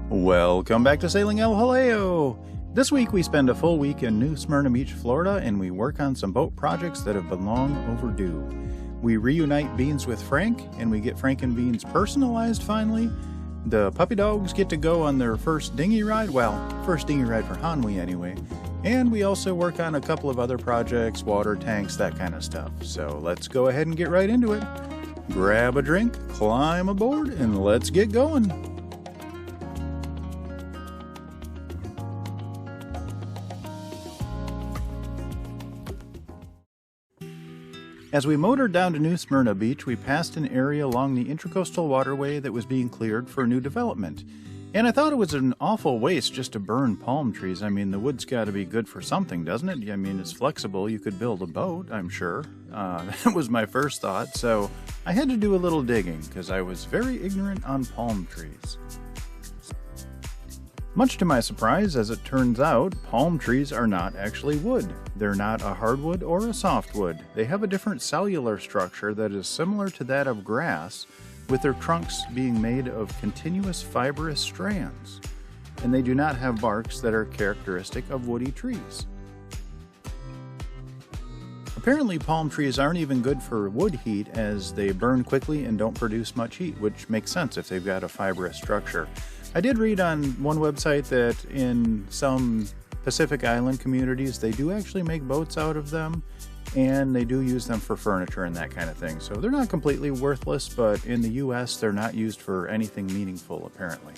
Welcome back to Sailing El Jaleo! This week we spend a full week in New Smyrna Beach, Florida, and we work on some boat projects that have been long overdue. We reunite Beans with Frank, and we get Frank and Beans personalized finally. The puppy dogs get to go on their first dinghy ride, well, first dinghy ride for Hanwi anyway. And we also work on a couple of other projects, water tanks, that kind of stuff. So let's go ahead and get right into it. Grab a drink, climb aboard, and let's get going. As we motored down to New Smyrna Beach, we passed an area along the Intracoastal Waterway that was being cleared for new development. And I thought it was an awful waste just to burn palm trees. I mean, the wood's got to be good for something, doesn't it? I mean, it's flexible. You could build a boat, I'm sure. That was my first thought. So I had to do a little digging because I was very ignorant on palm trees. Much to my surprise, as it turns out, palm trees are not actually wood. They're not a hardwood or a softwood. They have a different cellular structure that is similar to that of grass, with their trunks being made of continuous fibrous strands. And they do not have barks that are characteristic of woody trees. Apparently, palm trees aren't even good for wood heat as they burn quickly and don't produce much heat, which makes sense if they've got a fibrous structure. I did read on one website that in some Pacific Island communities, they do actually make boats out of them, and they do use them for furniture and that kind of thing. So they're not completely worthless, but in the US, they're not used for anything meaningful, apparently.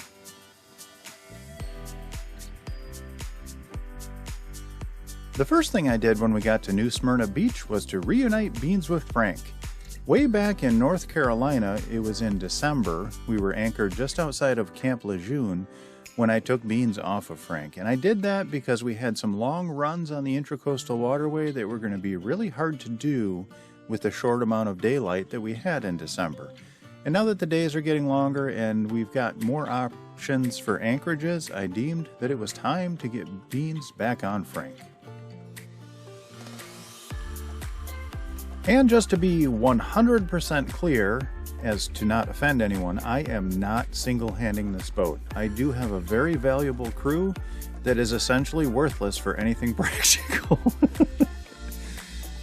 The first thing I did when we got to New Smyrna Beach was to reunite Beans with Frank. Way back in North Carolina, it was in December, we were anchored just outside of Camp Lejeune when I took Beans off of Frank. And I did that because we had some long runs on the Intracoastal Waterway that were going to be really hard to do with the short amount of daylight that we had in December. And now that the days are getting longer and we've got more options for anchorages, I deemed that it was time to get Beans back on Frank. And just to be 100% clear, as to not offend anyone, I am not single-handing this boat. I do have a very valuable crew that is essentially worthless for anything practical.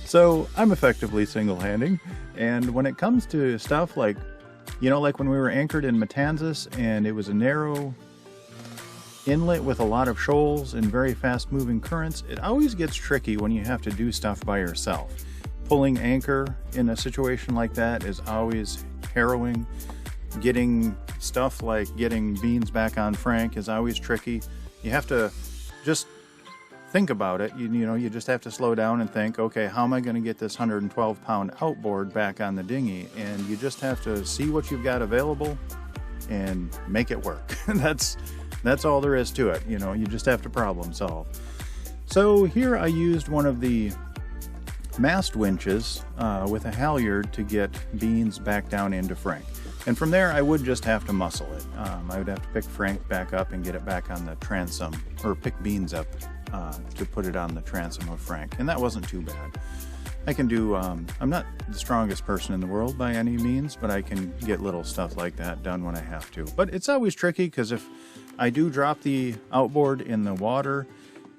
So I'm effectively single-handing, and when it comes to stuff like, you know, like when we were anchored in Matanzas and it was a narrow inlet with a lot of shoals and very fast-moving currents, it always gets tricky when you have to do stuff by yourself. Pulling anchor in a situation like that is always harrowing. Getting stuff like getting Beans back on Frank is always tricky. You have to just think about it. You know, you just have to slow down and think, okay, how am I going to get this 112-pound outboard back on the dinghy? And you just have to see what you've got available and make it work. That's all there is to it. You know, you just have to problem solve. So here I used one of the mast winches with a halyard to get Beans back down into Frank. And from there I would just have to muscle it. I would have to pick Frank back up and get it back on the transom, or pick Beans up to put it on the transom of Frank. And that wasn't too bad. I can do, I'm not the strongest person in the world by any means, but I can get little stuff like that done when I have to. But it's always tricky because if I do drop the outboard in the water,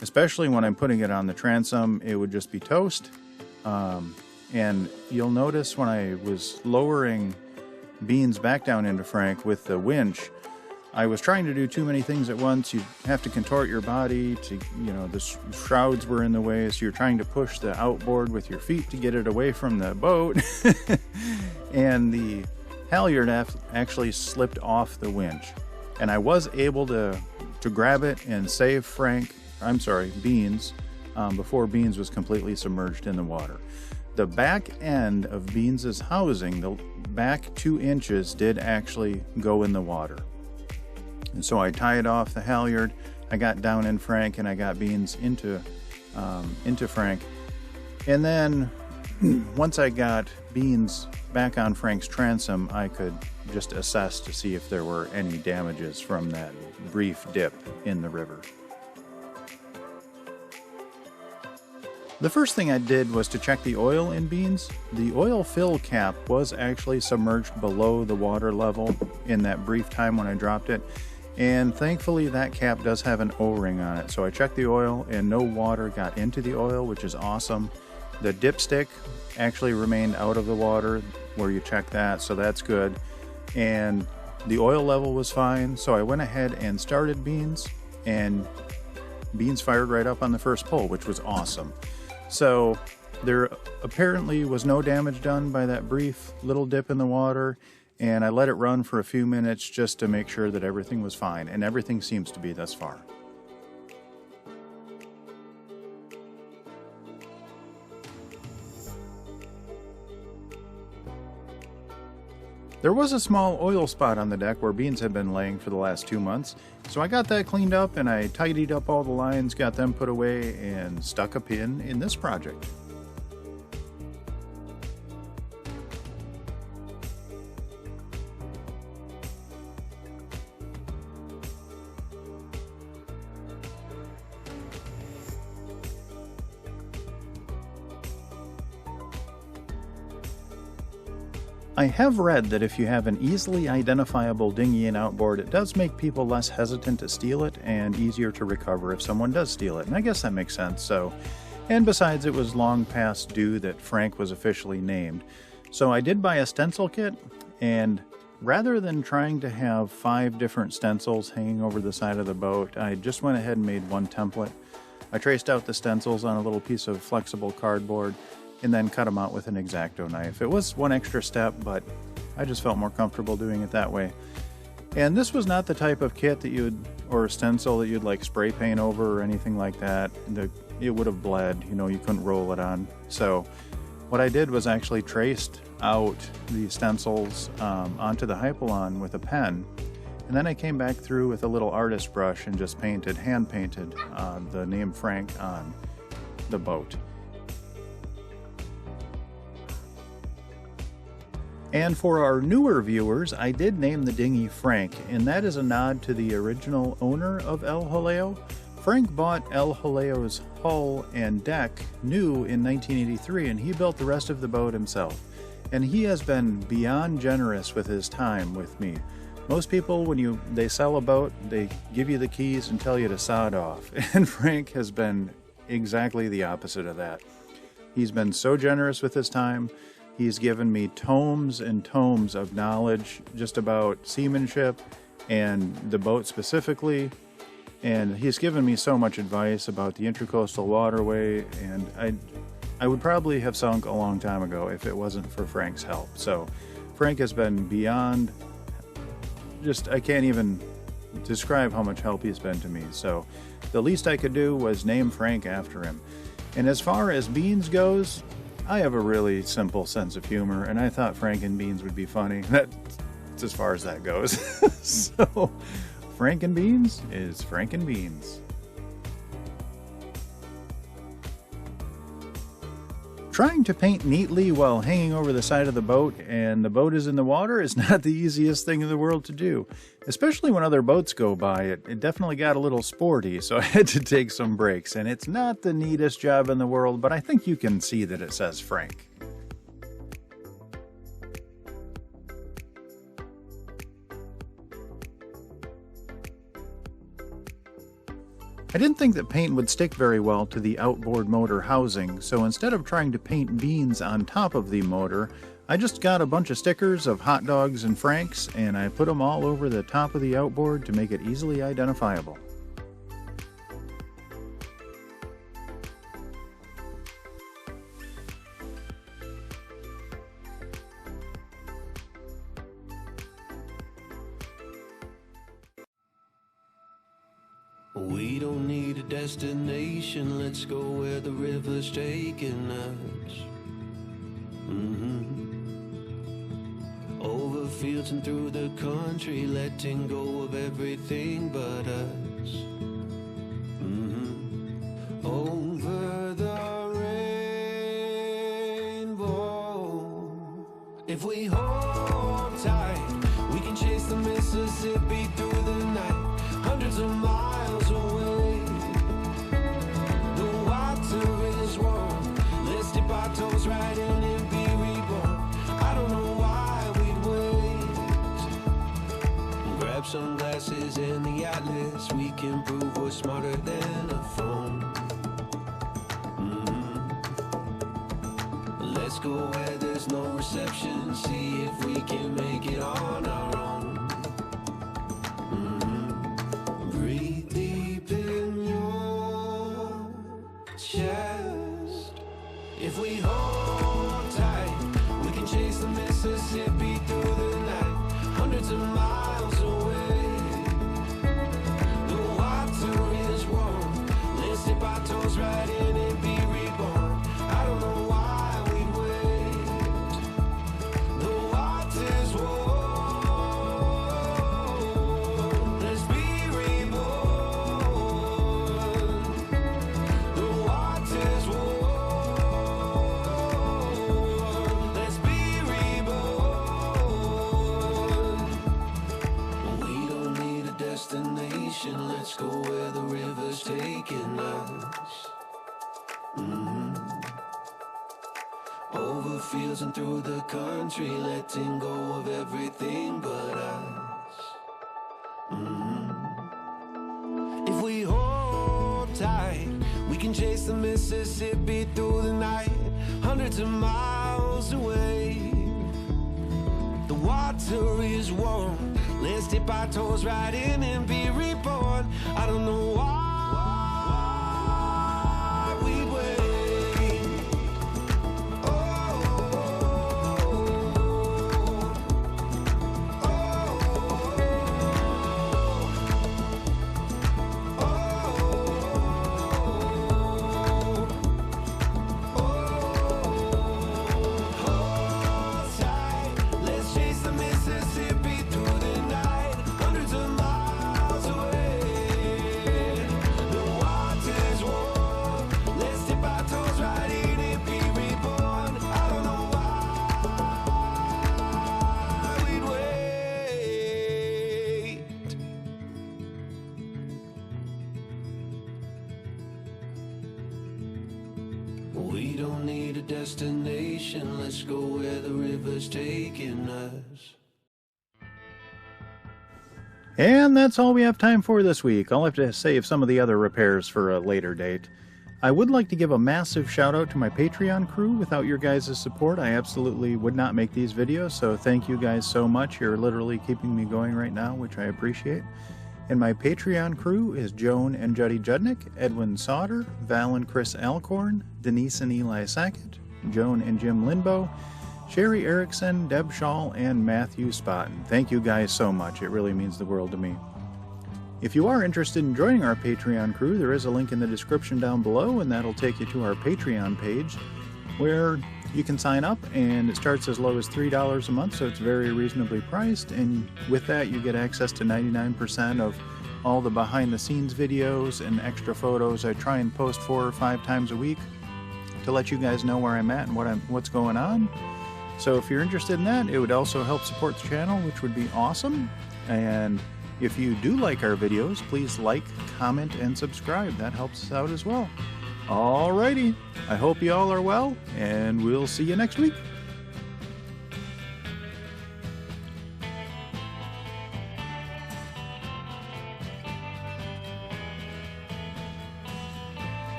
especially when I'm putting it on the transom, it would just be toast. And you'll notice when I was lowering Beans back down into Frank with the winch, I was trying to do too many things at once. You have to contort your body to, you know, the shrouds were in the way, so you're trying to push the outboard with your feet to get it away from the boat. And the halyard actually slipped off the winch. And I was able to grab it and save Beans, before Beans was completely submerged in the water. The back end of Beans's housing, the back 2 inches, did actually go in the water. And so I tied off the halyard, I got down in Frank, and I got Beans into Frank. And then once I got Beans back on Frank's transom, I could just assess to see if there were any damages from that brief dip in the river. The first thing I did was to check the oil in beans. The oil fill cap was actually submerged below the water level in that brief time when I dropped it. And thankfully that cap does have an O-ring on it. So I checked the oil and no water got into the oil, which is awesome. The dipstick actually remained out of the water where you check that, so that's good. And the oil level was fine, so I went ahead and started beans, and beans fired right up on the first pull, which was awesome. So there apparently was no damage done by that brief little dip in the water, and I let it run for a few minutes just to make sure that everything was fine, and everything seems to be thus far. There was a small oil spot on the deck where beans had been laying for the last 2 months, so I got that cleaned up and I tidied up all the lines, got them put away, and stuck a pin in this project. I have read that if you have an easily identifiable dinghy and outboard, it does make people less hesitant to steal it and easier to recover if someone does steal it, and I guess that makes sense. And besides, it was long past due that Frank was officially named. So I did buy a stencil kit, and rather than trying to have 5 different stencils hanging over the side of the boat, I just went ahead and made one template. I traced out the stencils on a little piece of flexible cardboard, and then cut them out with an X-Acto knife. It was one extra step, but I just felt more comfortable doing it that way. And this was not the type of kit that or stencil that you'd like spray paint over or anything like that. It would have bled, you couldn't roll it on. So what I did was actually traced out the stencils onto the Hypalon with a pen. And then I came back through with a little artist brush and just hand painted the name Frank on the boat. And for our newer viewers, I did name the dinghy Frank, and that is a nod to the original owner of El Jaleo. Frank bought El Jaleo's hull and deck new in 1983, and he built the rest of the boat himself. And he has been beyond generous with his time with me. Most people, when they sell a boat, they give you the keys and tell you to sod off. And Frank has been exactly the opposite of that. He's been so generous with his time. He's given me tomes and tomes of knowledge just about seamanship and the boat specifically. And he's given me so much advice about the Intracoastal Waterway, and I would probably have sunk a long time ago if it wasn't for Frank's help. So Frank has been beyond, I can't even describe how much help he's been to me. So the least I could do was name Frank after him. And as far as beans goes, I have a really simple sense of humor, and I thought Frank and Beans would be funny. That's as far as that goes. So, Frank and Beans is Frank and Beans. Trying to paint neatly while hanging over the side of the boat and the boat is in the water is not the easiest thing in the world to do. Especially when other boats go by, it definitely got a little sporty, so I had to take some breaks. And it's not the neatest job in the world, but I think you can see that it says Frank. I didn't think that paint would stick very well to the outboard motor housing, so instead of trying to paint beans on top of the motor, I just got a bunch of stickers of hot dogs and Franks, and I put them all over the top of the outboard to make it easily identifiable. We don't need a destination, let's go where the river's taking us. Over fields and through the country, letting go of everything but us. Over the rainbow. If we hold tight, we can chase the Mississippi through the night. Hundreds of miles away, the water is warm. up sunglasses and the atlas. We can prove we're smarter than a phone. Let's go where there's no reception. See if we can make it on our own. Breathe deep in your chest. If we hold tight, we can chase the Mississippi through the night, hundreds of miles away. The water is warm. Let's dip our toes right in and be reborn. I don't know why we'd wait. The water's warm. Let's be reborn. The water's warm. Let's be reborn. We don't need a destination. Let's go where the river's taking us. Over fields and through the country, letting go of everything but us. If we hold tight, we can chase the Mississippi through the night, hundreds of miles away. The water is warm. Let's dip our toes right in and be reborn. I don't know why we wait. We don't need a destination. Let's go where the river's taking us. And that's all we have time for this week. I'll have to save some of the other repairs for a later date. I would like to give a massive shout out to my Patreon crew. Without your guys' support, I absolutely would not make these videos, so thank you guys so much. You're literally keeping me going right now, which I appreciate. And my Patreon crew is Joan and Juddy Judnick, Edwin Sauter, Val and Chris Alcorn, Denise and Eli Sackett, Joan and Jim Linbow, Sherry Erickson, Deb Shaw, and Matthew Spotten. Thank you guys so much. It really means the world to me. If you are interested in joining our Patreon crew, there is a link in the description down below, and that'll take you to our Patreon page, where you can sign up, and it starts as low as $3 a month, so it's very reasonably priced, and with that you get access to 99% of all the behind-the-scenes videos and extra photos. I try and post 4 or 5 times a week to let you guys know where I'm at and what's going on. So if you're interested in that, it would also help support the channel, which would be awesome. And if you do like our videos, please like, comment, and subscribe. That helps us out as well. Alrighty, I hope you all are well, and we'll see you next week.